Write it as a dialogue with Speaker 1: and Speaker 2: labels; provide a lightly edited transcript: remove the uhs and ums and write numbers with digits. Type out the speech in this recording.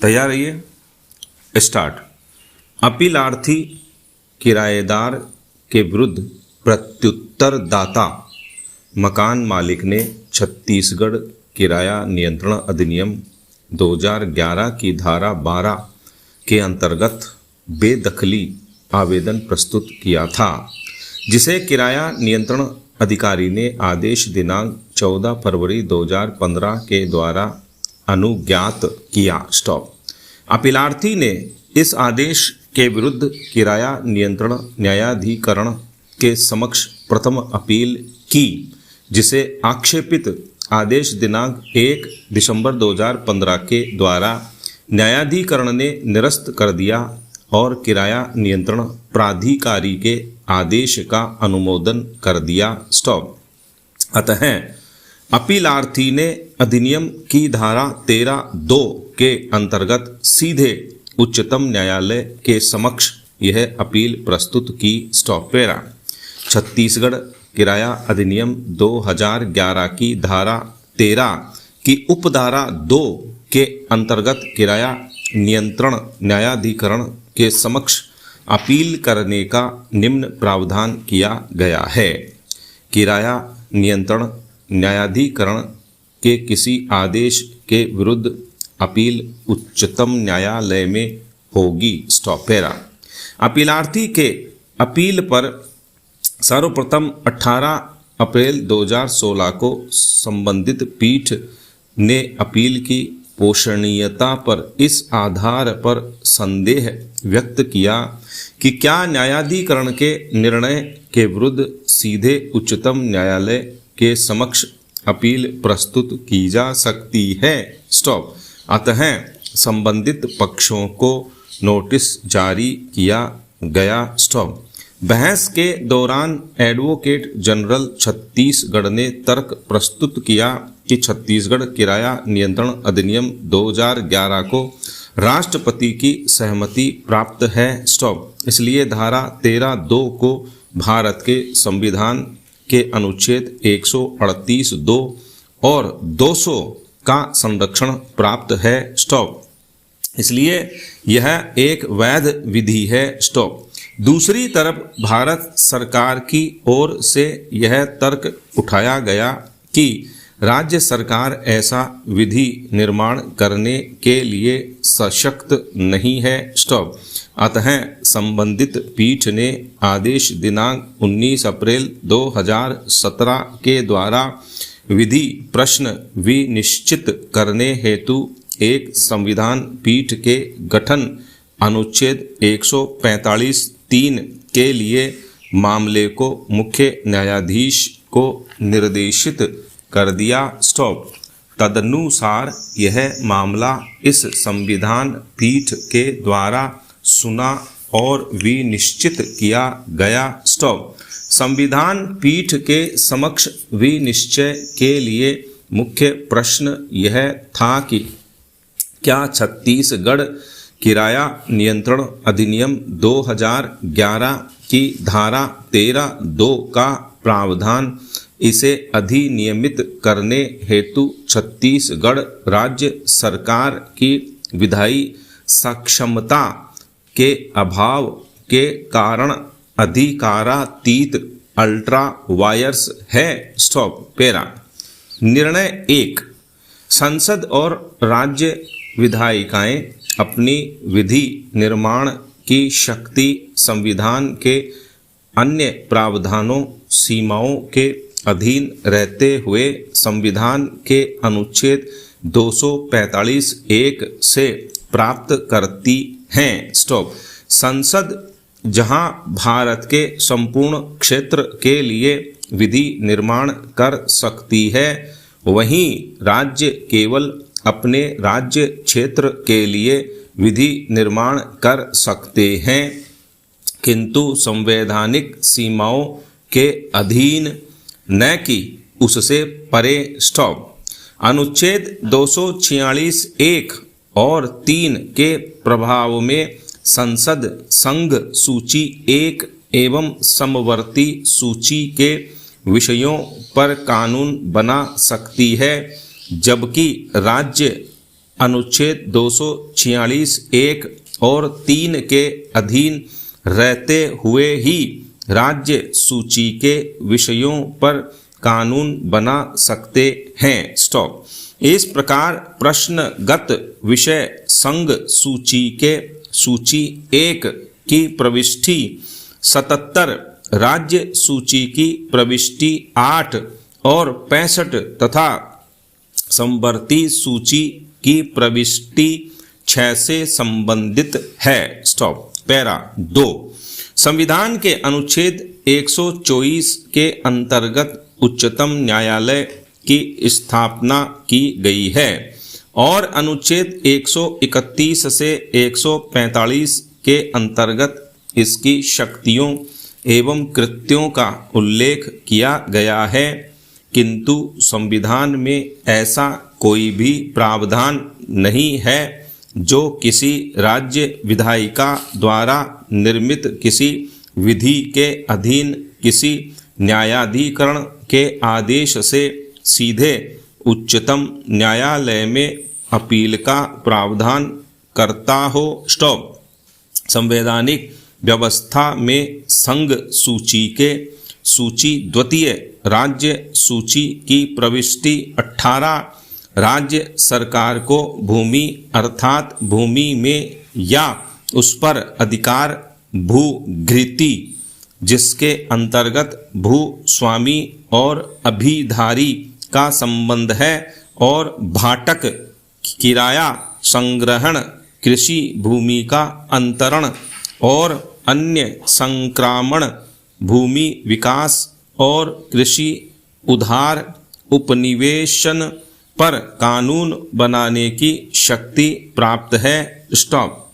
Speaker 1: तैयार रहिए। स्टार्ट। अपीलार्थी किराएदार के विरुद्ध प्रत्युत्तरदाता मकान मालिक ने छत्तीसगढ़ किराया नियंत्रण अधिनियम 2011 की धारा 12 के अंतर्गत बेदखली आवेदन प्रस्तुत किया था, जिसे किराया नियंत्रण अधिकारी ने आदेश दिनांक 14 फरवरी 2015 के द्वारा अनुज्ञात किया। स्टॉप। अपीलार्थी ने इस आदेश के विरुद्ध किराया नियंत्रण न्यायाधिकरण के समक्ष प्रथम अपील की, जिसे आक्षेपित आदेश दिनांक 1 दिसंबर 2015 के द्वारा न्यायाधिकरण ने निरस्त कर दिया और किराया नियंत्रण प्राधिकारी के आदेश का अनुमोदन कर दिया। स्टॉप। अतः अपीलार्थी ने अधिनियम की धारा 13(2) के अंतर्गत सीधे उच्चतम न्यायालय के समक्ष यह अपील प्रस्तुत की। स्टॉप। पैरा। छत्तीसगढ़ किराया अधिनियम 2011 की धारा 13 की उपधारा 2 के अंतर्गत किराया नियंत्रण न्यायाधिकरण के समक्ष अपील करने का निम्न प्रावधान किया गया है। किराया नियंत्रण न्यायाधिकरण के किसी आदेश के विरुद्ध अपील उच्चतम न्यायालय में होगी। स्टॉप। पैरा। अपीलार्थी के अपील पर सर्वप्रथम 18 अप्रैल 2016 को संबंधित पीठ ने अपील की पोषणीयता पर इस आधार पर संदेह व्यक्त किया कि क्या न्यायाधिकरण के निर्णय के विरुद्ध सीधे उच्चतम न्यायालय के समक्ष अपील प्रस्तुत की जा सकती है। स्टॉप। अतः संबंधित पक्षों को नोटिस जारी किया गया। स्टॉप। बहस के दौरान एडवोकेट जनरल छत्तीसगढ़ ने तर्क प्रस्तुत किया कि छत्तीसगढ़ किराया नियंत्रण अधिनियम 2011 को राष्ट्रपति की सहमति प्राप्त है। स्टॉप। इसलिए धारा 13(2) को भारत के संविधान के अनुच्छेद 138(2) और 200 का संरक्षण प्राप्त है। स्टॉप। इसलिए यह एक वैध विधि है। स्टॉप। दूसरी तरफ भारत सरकार की ओर से यह तर्क उठाया गया कि राज्य सरकार ऐसा विधि निर्माण करने के लिए सशक्त नहीं है। स्टॉप। अतः संबंधित पीठ ने आदेश दिनांक 19 अप्रैल 2017 के द्वारा विधि प्रश्न विनिश्चित करने हेतु एक संविधान पीठ के गठन अनुच्छेद 145(3) के लिए मामले को मुख्य न्यायाधीश को निर्देशित कर दिया। स्टॉप। तदनुसार यह मामला इस संविधान पीठ के द्वारा सुना और विनिश्चित किया गया। स्टॉप। संविधान पीठ के समक्ष विनिश्चय के लिए मुख्य प्रश्न यह था कि क्या छत्तीसगढ़ किराया नियंत्रण अधिनियम 2011 की धारा 13(2) का प्रावधान इसे अधिनियमित करने हेतु छत्तीसगढ़ राज्य सरकार की विधायी सक्षमता के अभाव के कारण अधिकारातीत अल्ट्रा वायर्स है। स्टॉप। पैरा। निर्णय 1। संसद और राज्य विधायिकाएं अपनी विधि निर्माण की शक्ति संविधान के अन्य प्रावधानों सीमाओं के अधीन रहते हुए संविधान के अनुच्छेद 245(1) से प्राप्त करती हैं। स्टॉप। संसद जहां भारत के संपूर्ण क्षेत्र के लिए विधि निर्माण कर सकती है, वहीं राज्य केवल अपने राज्य क्षेत्र के लिए विधि निर्माण कर सकते हैं, किंतु संवैधानिक सीमाओं के अधीन न कि उससे परे। स्टॉप। अनुच्छेद 246(1) और 3 के प्रभाव में संसद संघ सूची 1 एवं समवर्ती सूची के विषयों पर कानून बना सकती है, जबकि राज्य अनुच्छेद 246 1 और 3 के अधीन रहते हुए ही राज्य सूची के विषयों पर कानून बना सकते हैं। स्टॉप। इस प्रकार प्रश्नगत विषय संघ सूची के सूची 1 की प्रविष्टि 77, राज्य सूची की प्रविष्टि 8 और 65 तथा समवर्ती सूची की प्रविष्टि 6 से संबंधित है। स्टॉप। पैरा 2, संविधान के अनुच्छेद 124 के अंतर्गत उच्चतम न्यायालय की स्थापना की गई है और अनुच्छेद 131 से 145 के अंतर्गत इसकी शक्तियों एवं कृत्यों का उल्लेख किया गया है, किंतु संविधान में ऐसा कोई भी प्रावधान नहीं है जो किसी राज्य विधायिका द्वारा निर्मित किसी विधि के अधीन किसी न्यायाधिकरण के आदेश से सीधे उच्चतम न्यायालय में अपील का प्रावधान करता हो। स्टॉप। संवैधानिक व्यवस्था में संघ सूची के सूची द्वितीय राज्य सूची की प्रविष्टि 18 राज्य सरकार को भूमि अर्थात भूमि में या उस पर अधिकार भूघृति जिसके अंतर्गत भूस्वामी और अभिधारी का संबंध है और भाटक किराया संग्रहण कृषि भूमि का अंतरण और अन्य संक्रामण भूमि विकास और कृषि उधार उपनिवेशन पर कानून बनाने की शक्ति प्राप्त है। स्टॉप।